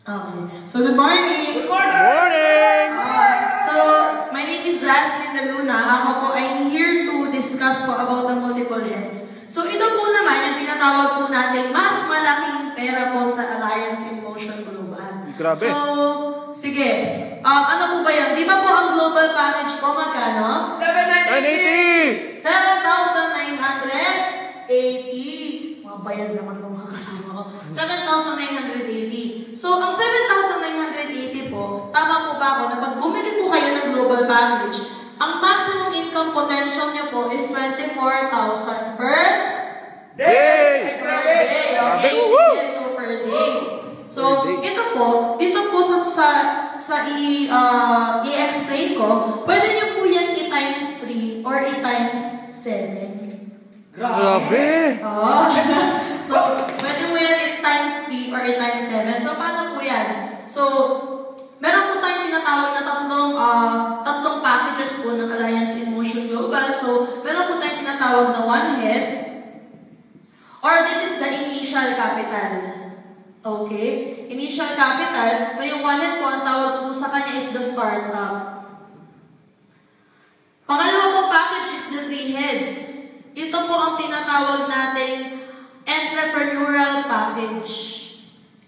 Okay. So, good morning! Good morning! So, my name is Jasmine De Luna. Ako po ay here to discuss po about the multiple heads. So, ito po naman yung tinatawag po natin mas malaking pera po sa Alliance in Motion Global. Grabe. So, sige. Ano po ba yan? Di ba po ang global package po magkano? 780! 7,980. Mabayad naman ng mga kasama ko. 7,980. So, ang 7,980 po, tama po ba ako na pag bumili po kayo ng global package, ang maximum income potential nyo po is 24,000 per Day! Per day. Okay, sige. So, per day. So, ito po, dito po sa i-explain ko, pwede nyo po yan i-times 3 or i-times 7. Grabe! Oh. So, pwede mo yan i-times 3 or i-times 7. So, paano po yan? So, meron po tayong tinatawag na tatlong packages po ng Alliance in Motion Global. So, meron po tayong tinatawag na one head, or this is the initial capital. Okay? Initial capital, na yung one head po, ang tawag po sa kanya is the startup. Pangalawa po package is the three heads. Ito po ang tinatawag nating entrepreneurial package.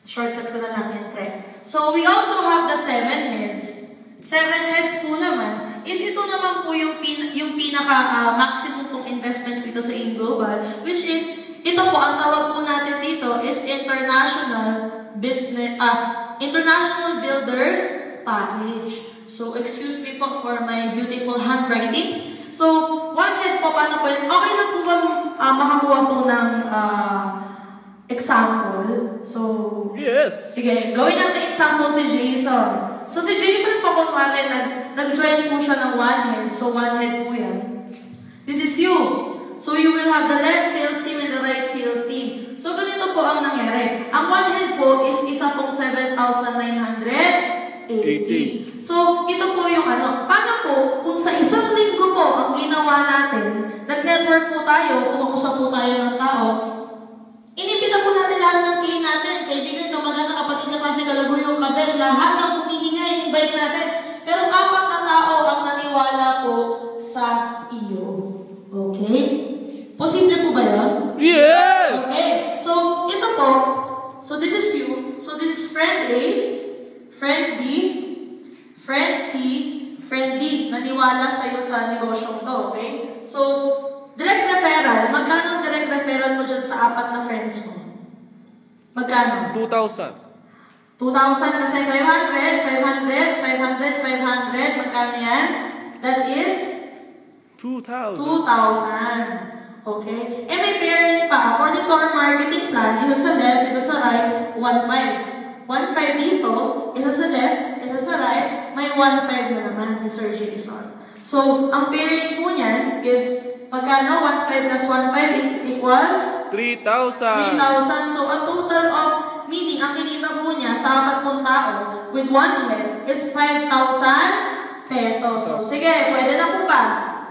Shortcut ko na lang, entre. So, we also have the 7 heads. 7 heads po naman is ito naman po yung pinaka-maximum pong investment dito sa InGlobal, which is, ito po, ang tawag po natin dito is International Builders Package. So, excuse me po for my beautiful handwriting. So, one head po, paano po yun? Okay lang po ba makakuha po ng example? So, yes! Sige, gawin natin example si Jason. So, si Jason po, kunwari, nag-join po siya ng one head. So, one head po yan. This is you. So, you will have the left sales team and the right sales team. So, ganito po ang nangyari. Ang one head po is isa pong 7,980. So, ito po yung ano. Paano po, kung sa isang linggo po ang ginawa natin, nag-network po tayo, kumausap po tayo ng tao, inibita po natin lahat ng team natin, kaibigan, kamag-anak, kapatid, kaklase, kalaguyong, kabel, lahat ng humihinga, in-invite natin. Pero 4 na tao ang naniwala po sa iyo. Okay? Posible po ba yan? Yes! Okay. So, ito po. So, this is you. So, this is friend A, friend B, friend C, friend D. Naniwala sa'yo sa negosyong to, okay? So, direct referral. Magkano ang direct referral mo dyan sa 4 na friends mo? Magkano? 2,000. 2,000 kasi 500, 500, 500, 500. Magkano yan? That is? 2,000. 2,000. Okay? Eh, may pairing pa. According to our marketing plan, isa sa left, isa sa right, 1,500. 1,500 dito, isa sa left, isa sa right, may 1,500 na naman si Sir Jason. So, ang pairing po niyan is, magkano? 1,500 plus 1,500 equals? 3,000. 3,000. So, a total of, meaning, ang kinita po niya sa 4 tao with one head is 5,000 pesos. So, sige, pwede na po ba?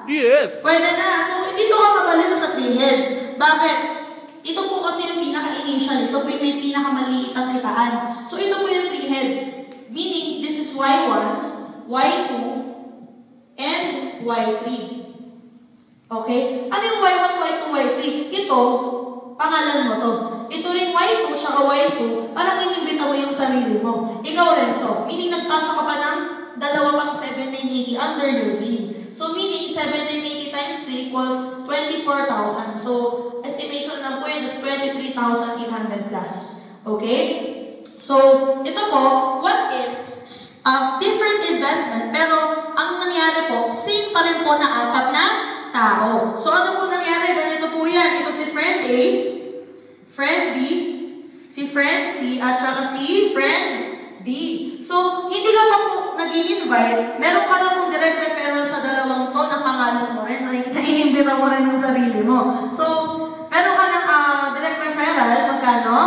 Yes! Pwede na. So, dito ka mabaliw sa 3 heads. Bakit? Ito po kasi yung pinaka-initial. Ito po yung may pinakamaliit ang kitaan. So, ito po yung 3 heads. Meaning, this is Y1, Y2, and Y3. Okay? Ano yung Y1, Y2, Y3? Ito, pangalan mo to. Ito rin Y2, tsaka Y2, parang inimbita mo yung sarili mo. Ikaw rin to. Meaning, nagpasok ka pa ng 2 pang 7,980 under your team. So, meaning, 7,980 times 3 equals 24,000. So, estimation lang po yun is 23,800 plus. Okay? So, ito po, what if different investment, pero ang nangyari po, same pa rin po na 4 na tao. So, ano po nangyari? Ganito po yan. Ito si friend A, friend B, si friend C, at saka si friend D. So, hindi ka pa po nag-i-invite, meron ka na pong direct referral sa 2 to na pangalan mo rin, na inimbita mo rin ng sarili mo. So, meron ka ng direct referral, magkano?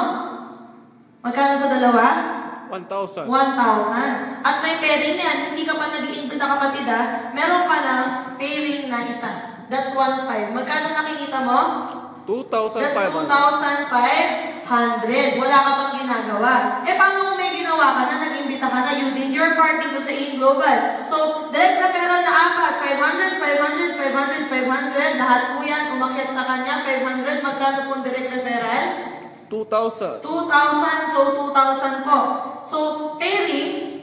Magkano sa 2? 1,000. 1,000. At may pairing yan, hindi ka pa nag-i-invita kapatid meron ka ng pairing na isa. That's 1,500. Magkano nakikita mo? 2,500. That's 2,500. 100. Wala ka pang ginagawa. Eh, paano kung may ginawa ka na, nag-imbita ka na, you did your part dito sa In Global. So, direct referral na apat, 500, 500, 500, 500. Lahat po yan, umakyat sa kanya, 500. Magkano po ang direct referral? 2,000. 2,000. So, 2,000 po. So, pairing,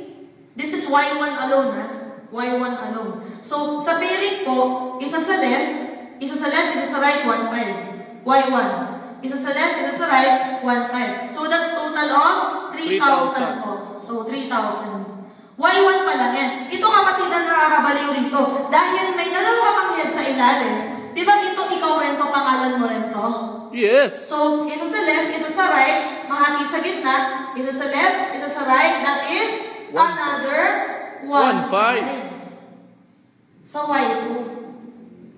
this is Y1 alone, ha? Y1 alone. So, sa pairing po, isa sa left, isa sa right, 1,500. Y1. Isa sa left, isa sa right, 1,500. So, that's total of 3,000 po. So, 3,000. Y1 pa lang yan. Ito kapatid ang nakakabaliw rito. Dahil may dalawa ka pang head sa ilalim. Di ba ito, ikaw rin to, pangalan mo rin to? Yes. So, isa sa left, isa sa right, mahati sa gitna, isa sa left, isa sa right, that is another 1,500. Sa Y2.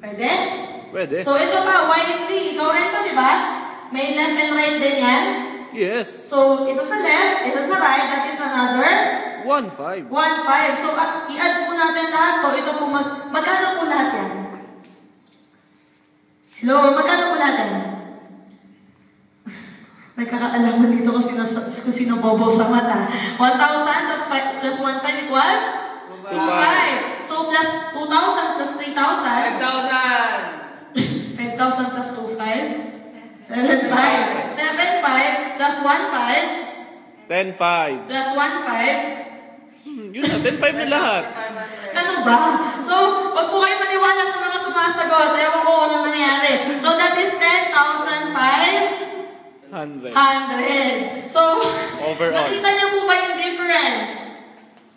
Pwede? Pwede. So, ito pa, Y3, ikaw rin to, di ba? May left and right din yan. Yes. So, isa sa left, isa sa right, that is another 1,500. 1,500. So, i-add po natin lahat to. Ito po, magkano po lahat yan? Hello, magkano po lahat yan? Nagkakaalaman dito kung sino bobo sa mata. 1,000 plus 1,500 equals? 2,500. So, plus 2,000 plus 3,000? 5,000. 5,000 plus 2,500? 7,500. 7,500 plus 1,500? 10,500. Plus 1,500? Yun na, 10,500 na lahat. Ano ba? So, wag po kayo maniwala sa mga sumasagot. Ewan ko ano nangyari. So, that is 10,500. 100. So, overall. nakita niyo po ba yung difference?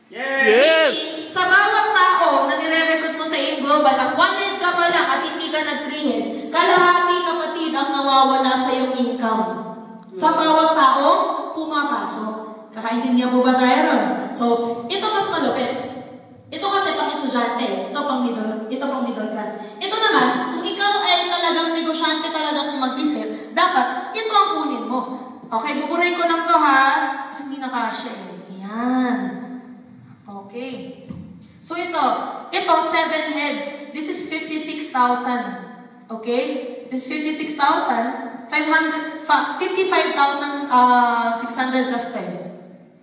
Yes! Sa bawat tao na nire-recruit mo sa In Global, ang 1 head ka pa lang at hindi ka nag 3 heads, kalahati kapatid ang nawawala sa iyong income. Sa bawat tao, pumapasok. Kakaintindihan po ba tayo ron? So, ito mas malupit. Ito kasi pang estudyante, ito pang middle class. Ito naman, kung ikaw ay talagang negosyante talaga kung mag-isip, dapat ito ang kunin mo. Okay, buburay ko lang to ha, kasi hindi nakasya eh. Ayan. Okay. So ito 7 heads. This is 56,000. Okay? This is 56,000. 55,600 plus 5.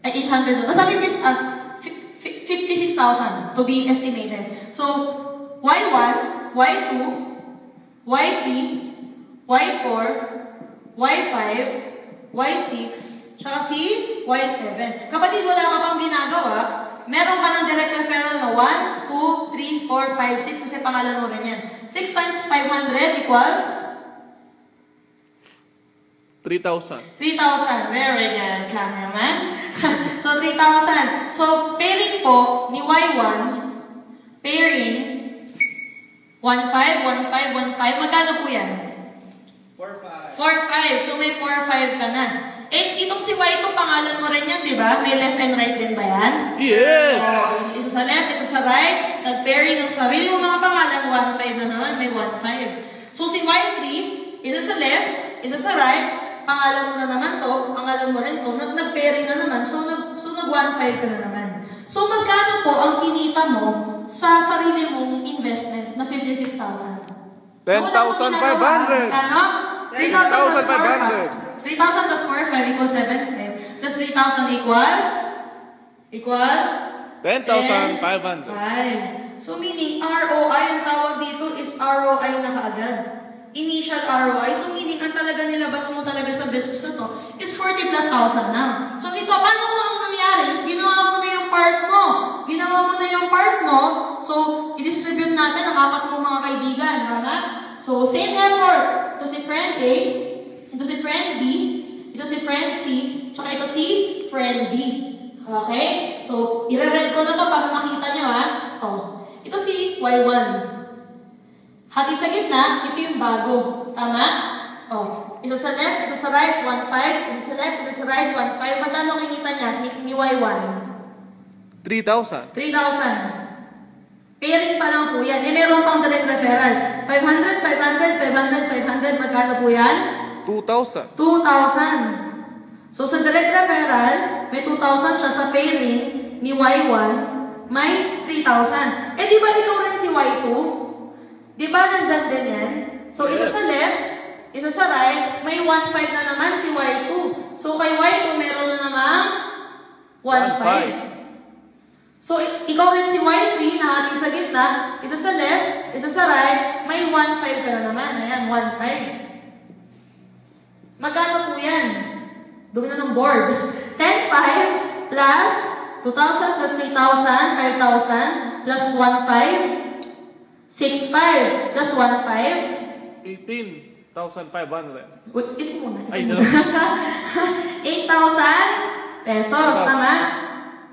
Ay, 800. Basta 56,000 to be estimated. So, Y1, Y2, Y3, Y4, Y5, Y6, tsaka si Y7. Kapatid, wala ka pang ginagawa, meron ka ng direct referral na 1, 2, 3, 4, 5, 6 kasi pangalan mo rin yan. 6 times 500 equals? 3,000. 3,000. Very good, cameraman. So, 3,000. So, pairing po ni Y1, pairing 1,5, 1,5, 1,5. Magkano po yan? 4,500. 4,500. So, may 4,500 ka na. Eh, itong si Y2, pangalan mo rin yan, di ba? May left and right din ba yan? Yes! Isa sa left, isa sa right. Nag-pairing ng sarili mo mga pangalan. 1,500 na naman. May 1,500. So, si Y3, isa sa left, isa sa right. Pangalan mo na naman to. Pangalan mo rin to. Nag-pairing na naman. So, nag-1,500 ka na naman. So, magkano po ang kinita mo sa sarili mong investment na 56,000? 10,500. Ano? 10,500. 3,000 plus 4,500 equals 7,500. Plus 3,000 equals 10,500. So, meaning ROI ang tawag dito is ROI na kaagad. Initial ROI. So, meaning ang talaga nilabas mo talaga sa business na to is 40 plus 1,000 na. So, ito, paano mo ang nangyari? Is ginawa mo na yung part mo. So, i-distribute natin ang 4 mong mga kaibigan. Tama? So, same effort. Ito si friend A, ito si friend B, ito si friend C, tsaka ito si friend D. Okay? So, i-read ko na to para makita nyo ha. Ito si Y1. Hati sa gitna, ito yung bago. Tama? Isa sa left, isa sa right, 1,500. Isa sa left, isa sa right, 1,500. Magkano kinita niya ni Y1? 3,000. 3,000. Pairing pa lang po yan. Meron pang direct referral. 500, 500, 500, 500. Magkano po yan? 2,000. 2,000. So, sa direct referral, may 2,000 siya sa pairing ni Y1, may 3,000. Di ba ikaw rin si Y2? Di ba nandyan din yan? So, isa sa left, isa sa right, may 1.5 na naman si Y2. So, kay Y2, meron na naman 1.5. So, ikaw rin si Y3, nahati sa gitna, isa sa left, isa sa right, may 1.5 ka na naman. Ayan, 1.5. Magkano po yan? Dumi na ng board. 10.5 plus 2,000 plus 3,000, 5,000 plus 1.5, 6.5 plus 1.5. 18,500. Wait, ito muna. Ay, 8,000 pesos, tama?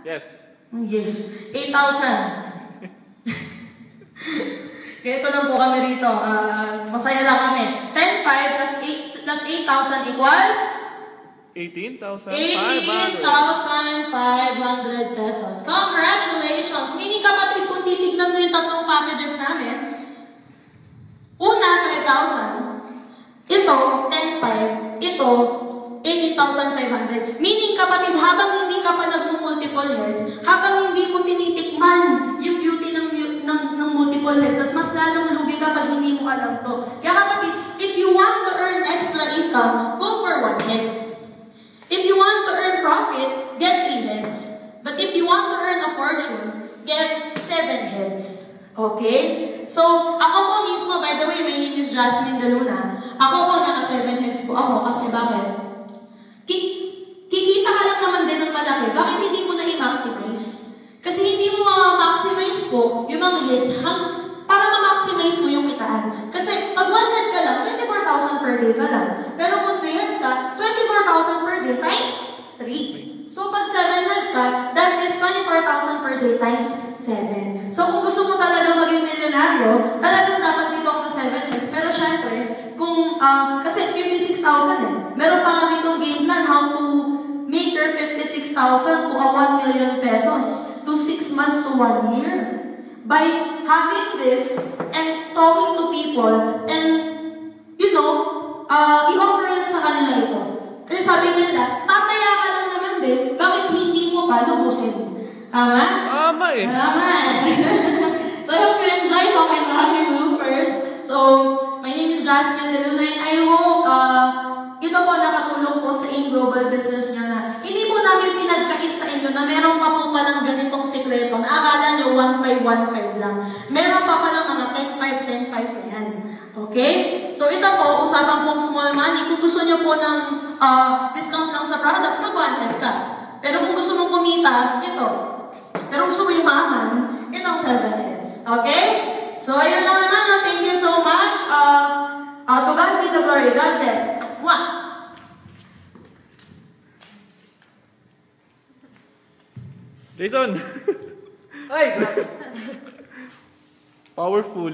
Yes. Yes, 8,000. Ganito lang po kami rito. Masaya lang kami. 10,500 plus 8,000 equals 18,500 pesos. Congratulations! Mini kapatid, kung titignan mo yung tatlong packages namin, una, 5,000. Ito, 10,500. Ito, 80,500. Meaning, kapatid, habang hindi ka pa nag-multiple heads, habang hindi mo tinitikman yung beauty ng multiple heads, at mas lalong lugi kapag hindi mo alam to. Kaya kapatid, if you want to earn extra income, go for one head. If you want to earn profit, get 3 heads. But if you want to earn a fortune, get 7 heads. Okay? So, ako po mismo, by the way, my name is Jasmine Galuna. Ako po, naka 7 heads po ako. Kasi bakit? Kikita ka lang naman din ng malaki. Bakit hindi mo na i-maximize? Kasi hindi mo ma-maximize po yung mga heads para ma-maximize mo yung kitaan. Kasi pag 1 head ka lang, 24,000 per day ka lang. Pero kung 3 heads ka, 24,000 per day times 3. So pag 7 heads ka, that is 24,000 per day times 7. So kung gusto mo talagang maging milyonaryo, talagang dapat dito ako sa 7 heads. Pero syempre, kung, kasi 56,000 eh. Meron pa nga ditong game plan how to make your 56,000 to a 1 million pesos to 6 months to 1 year. By having this and talking to people and, you know, i-offer lang sa kanila ito. Kasi sabi nila, tataya ka lang naman din, bakit hindi mo pa lubusin? Tama? Tama eh. Tama. So I hope you enjoyed talking maraming bloopers. So, my name is Jasmine Deluna and I hope ito po nakatulong po sa in-global business nyo na hindi po namin pinagkait sa inyo na meron pa po palang ganitong sekreto na akala nyo 1,515 lang. Meron pa palang mga 10,515 na yan. Okay? So ito po, usapan pong small money. Kung gusto nyo po ng discount lang sa products, mag-1 ka. Pero kung gusto mong kumita, ito. Pero kung gusto mo yumaman, itong 7 heads. Okay? So ayun lang naman. Thank you so much. To God be the glory. God bless. Jason! Ay, grabe. Powerful.